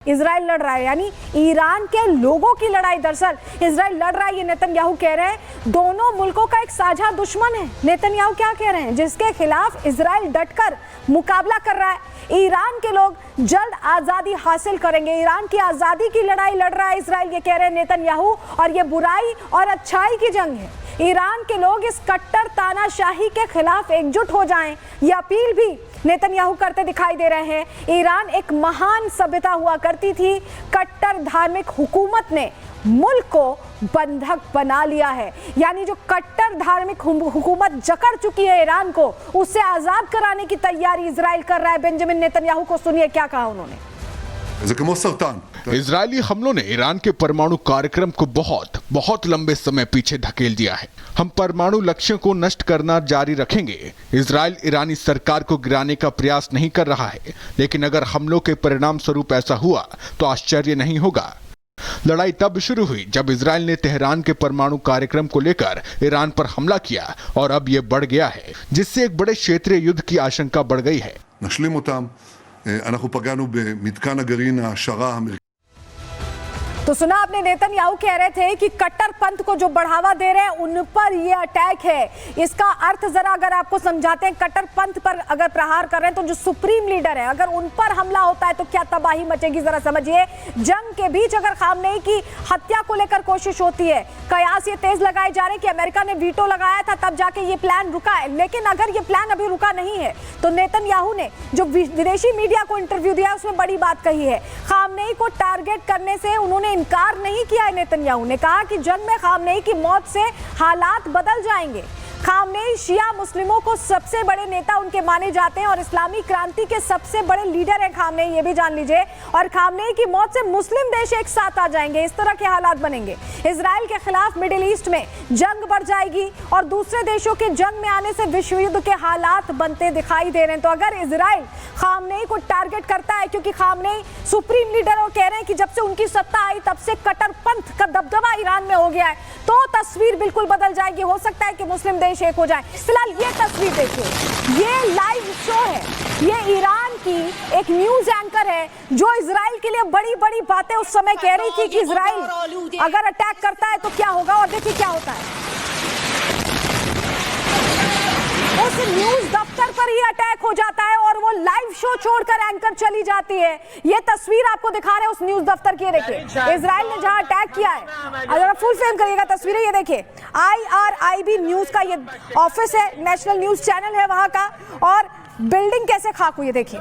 Israel लड़ रहा है, यानी ईरान के लोगों की लड़ाई। दरअसल इजराइल लड़ रहा है, ये नेतन्याहू कह रहे हैं। दोनों मुल्कों का एक साझा दुश्मन है। नेतन्याहू क्या कह रहे हैं? जिसके खिलाफ इजराइल डटकर मुकाबला कर रहा है। ईरान के लोग जल्द आजादी हासिल करेंगे। ईरान की आजादी की लड़ाई लड़ रहा है इजराइल, ये कह रहे हैं नेतन्याहू। और ये बुराई और अच्छाई की जंग है। ईरान के लोग इस कट्टर तानाशाही के खिलाफ एकजुट हो जाएं, ये अपील भी नेतन्याहू करते दिखाई दे रहे हैं। ईरान एक महान सभ्यता हुआ करती थी। कट्टर धार्मिक हुकूमत ने मुल्क को बंधक बना लिया है, यानी जो कट्टर धार्मिक हुकूमत जकड़ चुकी है ईरान को, उससे आजाद कराने की तैयारी इजराइल कर रहा है। बेंजामिन नेतन्याहू को सुनिए क्या कहा उन्होंने। इजरायली हमलों ने ईरान के परमाणु कार्यक्रम को बहुत लंबे समय पीछे धकेल दिया है। हम परमाणु लक्ष्यों को नष्ट करना जारी रखेंगे। इजराइल ईरानी सरकार को गिराने का प्रयास नहीं कर रहा है, लेकिन अगर हमलों के परिणाम स्वरूप ऐसा हुआ तो आश्चर्य नहीं होगा। लड़ाई तब शुरू हुई जब इजराइल ने तेहरान के परमाणु कार्यक्रम को लेकर ईरान पर हमला किया, और अब ये बढ़ गया है, जिससे एक बड़े क्षेत्रीय युद्ध की आशंका बढ़ गई है। तो सुना आपने, नेतन्याहू कह रहे थे कि कट्टरपंथ को जो बढ़ावा दे रहे हैं उन पर ये अटैक है। इसका अर्थ जरा अगर आपको समझाते हैं, कट्टरपंथ पर अगर प्रहार कर रहे हैं तो जो सुप्रीम लीडर है, अगर उन पर हमला होता है तो क्या तबाही मचेगी, जरा समझिए। जंग के बीच अगर खामनेई की हत्या को लेकर कोशिश होती है, कयास ये तेज लगाए जा रहे हैं कि अमेरिका ने वीटो लगाया था तब जाके ये प्लान रुका है। लेकिन अगर ये प्लान अभी रुका नहीं है तो नेतन्याहू ने जो विदेशी मीडिया को इंटरव्यू दिया उसमें बड़ी बात कही है। खामनेई को टारगेट करने से उन्होंने इनकार नहीं किया है। नेतन्याहू ने कहा कि जंग में खामनेई की मौत से हालात बदल जाएंगे। खामनेई शिया मुस्लिमों को सबसे बड़े नेता उनके माने जाते हैं और इस्लामी क्रांति के सबसे बड़े लीडर हैं खामनेई, ये भी जान लीजिए। और खामनेई की मौत से मुस्लिम देश एक साथ आ जाएंगे, इस तरह के हालात बनेंगे। इजराइल के खिलाफ मिडिल ईस्ट में जंग बढ़ जाएगी और दूसरे देशों के जंग में आने से विश्व युद्ध के हालात बनते दिखाई दे रहे हैं। तो अगर इजराइल खामनेई को टारगेट करता है, क्योंकि खामनेई सुप्रीम लीडर और कह रहे हैं कि जब से उनकी सत्ता आई तब से कट्टरपंथ का दबदबा ईरान में हो गया है, तो तस्वीर बिल्कुल बदल जाएगी। हो सकता है कि मुस्लिम देश एक हो जाए। फिलहाल ये तस्वीर देखिए, ये लाइव शो है। ये ईरान की एक न्यूज एंकर है जो इजराइल के लिए बड़ी बड़ी बातें उस समय कह रही थी कि इजराइल अगर अटैक करता है तो क्या होगा, और देखिए क्या होता है। उस न्यूज दफ्तर पर ही अटैक हो जाता है और वो लाइव शो छोड़कर एंकर चली जाती है। ये तस्वीर आपको दिखा रहे हैं उस न्यूज दफ्तर की, देखिए इजराइल ने जहां अटैक किया है। अगर फुल फ्रेम करिएगा तस्वीरें, ये देखिए IRIB न्यूज का ये ऑफिस है, नेशनल न्यूज चैनल है वहां का, और बिल्डिंग कैसे खाक हुई है देखिए।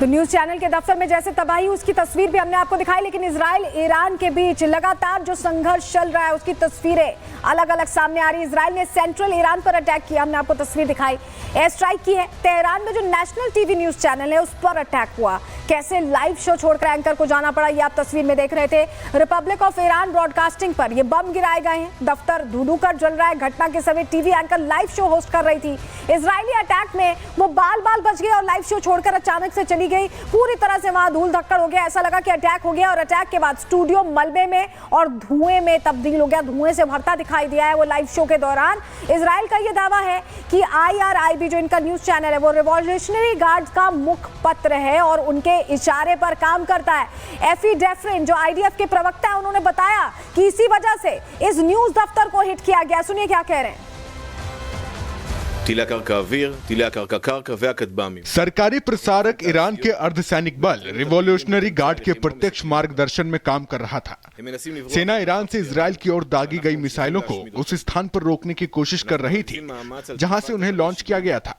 तो न्यूज चैनल के दफ्तर में जैसे तबाही, उसकी तस्वीर भी हमने आपको दिखाई। लेकिन इजराइल ईरान के बीच लगातार जो संघर्ष चल रहा है उसकी तस्वीरें अलग अलग सामने आ रही। इजराइल ने सेंट्रल ईरान पर अटैक किया, हमने आपको तस्वीर दिखाई। एयर स्ट्राइक की है। तेहरान में जो नेशनल टीवी न्यूज चैनल है उस पर अटैक हुआ। कैसे लाइव शो छोड़कर एंकर को जाना पड़ा, ये आप तस्वीर में देख रहे थे। रिपब्लिक ऑफ ईरान ब्रॉडकास्टिंग पर ये बम गिराए गए हैं। दफ्तर धू कर जल रहा है। घटना के समय TV anchor live show host कर रही थी। इजरायली अटैक में वो बाल बच गए और लाइव शो छोड़कर अचानक से चली गई। पूरी तरह से वहां धूल धक्कड़ हो गया, ऐसा लगा कि अटैक हो गया। और अटैक के बाद स्टूडियो मलबे में और धुएं में तब्दील हो गया, धुएं से भरता दिखाई दिया है वो लाइव शो के दौरान। इजराइल का ये दावा है कि IRIB जो इनका न्यूज चैनल है वो रिवॉल्यूशनरी गार्ड्स का मुखपत्र है और उनके इशारे पर काम करता है। एफी डेफरिन जो IDF के प्रवक्ता है, उन्होंने बताया कि इसी वजह से इस न्यूज दफ्तर को हिट किया गया। सुनिए क्या कह रहे हैं। सरकारी प्रसारक ईरान के अर्धसैनिक बल रिवॉल्यूशनरी गार्ड के प्रत्यक्ष मार्गदर्शन में काम कर रहा था। सेना ईरान से इजराइल की ओर दागी गई मिसाइलों को उस स्थान पर रोकने की कोशिश कर रही थी जहां से उन्हें लॉन्च किया गया था।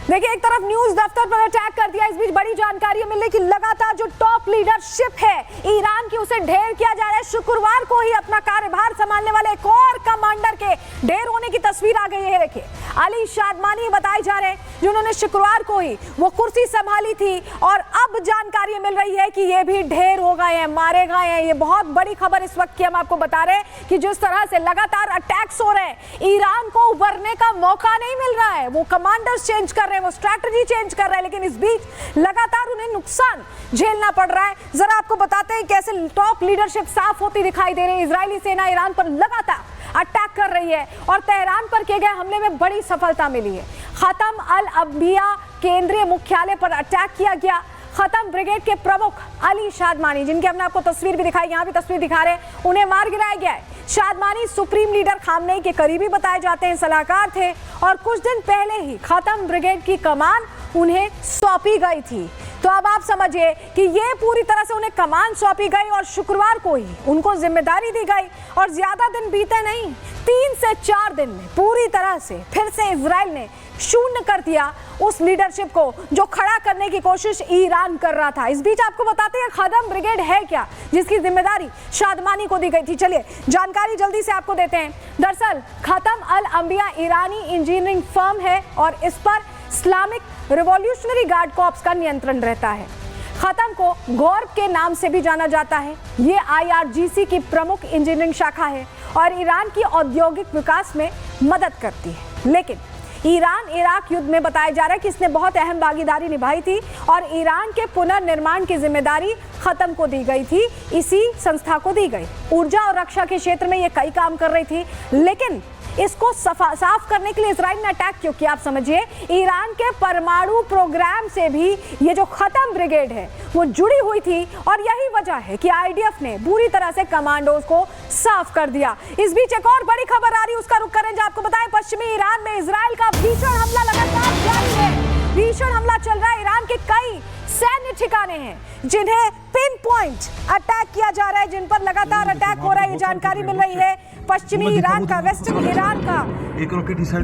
देखिए, एक तरफ न्यूज दफ्तर पर अटैक कर दिया, इस बीच बड़ी जानकारी मिल रही कि लगातार जो टॉप लीडरशिप है ईरान की, उसे ढेर किया जा रहा है। शुक्रवार को ही अपना कार्यभार संभालने वाले एक और कमांडर के ढेर होने की तस्वीर आ गई है। देखिए, अली शादमानी बताए जा रहे हैं, जिन्होंने शुक्रवार को ही वो कुर्सी संभाली थी और अब जानकारी मिल रही है कि ये भी ढेर हो गए हैं, मारे गए हैं। ये बहुत बड़ी खबर इस वक्त की हम आपको बता रहे हैं कि जिस तरह से लगातार अटैक्स हो रहे हैं, ईरान को उभरने का मौका नहीं मिल रहा है। वो कमांडर्स चेंज कर रहे हैं, वो स्ट्रैटेजी चेंज कर रहे हैं, लेकिन इस बीच लगातार उन्हें नुकसान झेलना पड़ रहा है। जरा आपको बताते हैं कैसे टॉप लीडरशिप साफ होती दिखाई दे रही है। इजरायली सेना ईरान पर लगातार अटैक कर रही है और तेहरान पर किए गए हमले में बड़ी सफलता मिली है। खत्म अल अंबिया केंद्रीय मुख्यालय पर अटैक किया गया। खत्म ब्रिगेड के प्रमुख अली शादमानी, जिनकी हमने आपको तस्वीर भी दिखाई, यहाँ भी तस्वीर दिखा रहे हैं, उन्हें मार गिराया गया है। शादमानी सुप्रीम लीडर खामनेई के करीबी बताए जाते हैं, सलाहकार थे और कुछ दिन पहले ही खत्म ब्रिगेड की कमान उन्हें सौंपी गई थी। तो अब आप समझिए कि ये पूरी तरह से उन्हें कमान सौंपी गई और शुक्रवार को ही उनको जिम्मेदारी दी गई और ज्यादा दिन बीते नहीं, 3 से 4 दिन में पूरी तरह से फिर से इजराइल ने शून्य कर दिया उस लीडरशिप को जो खड़ा करने की कोशिश ईरान कर रहा था। इस बीच आपको बताते हैं खत्म ब्रिगेड है क्या, जिसकी जिम्मेदारी शादमानी को दी गई थी। चलिए जानकारी जल्दी से आपको देते हैं। दरअसल खत्म अल अंबिया ईरानी इंजीनियरिंग फर्म है और इस पर इस्लामिक रिवॉल्यूशनरी गार्ड कॉर्प्स का नियंत्रण रहता है। खत्म को गौरव के नाम से भी जाना जाता है। ये IRGC की प्रमुख इंजीनियरिंग शाखा है और ईरान की औद्योगिक विकास में मदद करती है। लेकिन ईरान इराक युद्ध में बताया जा रहा है कि इसने बहुत अहम भागीदारी निभाई थी और ईरान के पुनर्निर्माण की जिम्मेदारी खत्म को दी गई थी, इसी संस्था को दी गई। ऊर्जा और रक्षा के क्षेत्र में ये कई काम कर रही थी, लेकिन इसको साफ करने के लिए इजराइल ने अटैक क्यों किया? आप समझिए, ईरान के परमाणु प्रोग्राम से भी ये जो खत्म ब्रिगेड है वो जुड़ी हुई थी और यही वजह है कि IDF ने पूरी तरह से कमांडोज को साफ कर दिया। इस बीच एक और बड़ी खबर आ रही है, उसका रुख करें। जो आपको बताएं, पश्चिमी ईरान में इजराइल का भीषण हमला लगातार जारी है। भीषण हमला चल रहा है। ईरान के कई सैन्य ठिकाने हैं जिन्हें पिन पॉइंट अटैक किया जा रहा है, जिन पर लगातार अटैक हो रहा है। ये जानकारी मिल रही है पश्चिमी ईरान का, वेस्टर्न ईरान का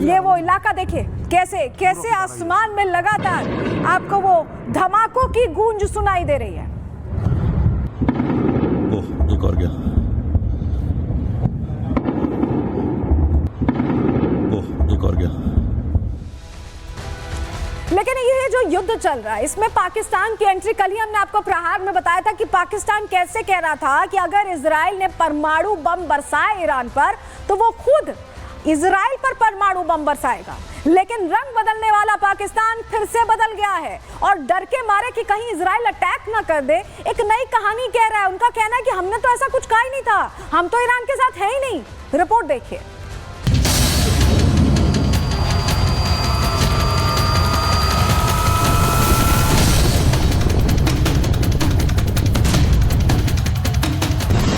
ये वो इलाका। देखिए कैसे आसमान में लगातार आपको वो धमाकों की गूंज सुनाई दे रही है। ओह, एक और गया। ओह, एक और गया। लेकिन ये जो युद्ध चल रहा है, इसमें पाकिस्तान की एंट्री, कल ही हमने आपको प्रहार में बताया था कि पाकिस्तान कैसे कह रहा था कि अगर इजराइल ने परमाणु बम बरसाए ईरान पर तो वो खुद इजराइल पर परमाणु बम बरसाएगा। लेकिन रंग बदलने वाला पाकिस्तान फिर से बदल गया है और डर के मारे कि कहीं इजराइल अटैक ना कर दे, एक नई कहानी कह रहा है। उनका कहना है कि हमने तो ऐसा कुछ कहा ही नहीं था, हम तो ईरान के साथ है ही नहीं। रिपोर्ट देखिए।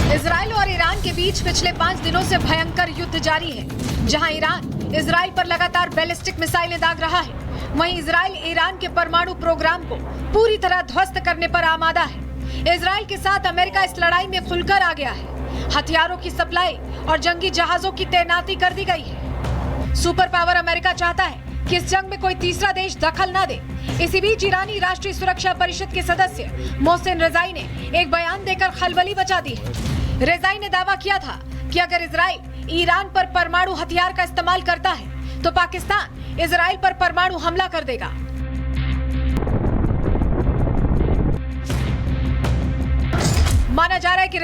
इजराइल और ईरान के बीच पिछले 5 दिनों से भयंकर युद्ध जारी है, जहां ईरान इजराइल पर लगातार बैलिस्टिक मिसाइलें दाग रहा है, वहीं इजराइल ईरान के परमाणु प्रोग्राम को पूरी तरह ध्वस्त करने पर आमादा है। इजराइल के साथ अमेरिका इस लड़ाई में खुलकर आ गया है। हथियारों की सप्लाई और जंगी जहाजों की तैनाती कर दी गई है। सुपर पावर अमेरिका चाहता है कि इस जंग में कोई तीसरा देश दखल न दे। इसी बीच ईरानी राष्ट्रीय सुरक्षा परिषद के सदस्य मोहसिन रजाई ने एक बयान देकर खलबली मचा दी है। रजाई ने दावा किया था कि अगर इजराइल ईरान पर परमाणु हथियार का इस्तेमाल करता है तो पाकिस्तान इजराइल पर परमाणु हमला कर देगा। माना जा रहा है कि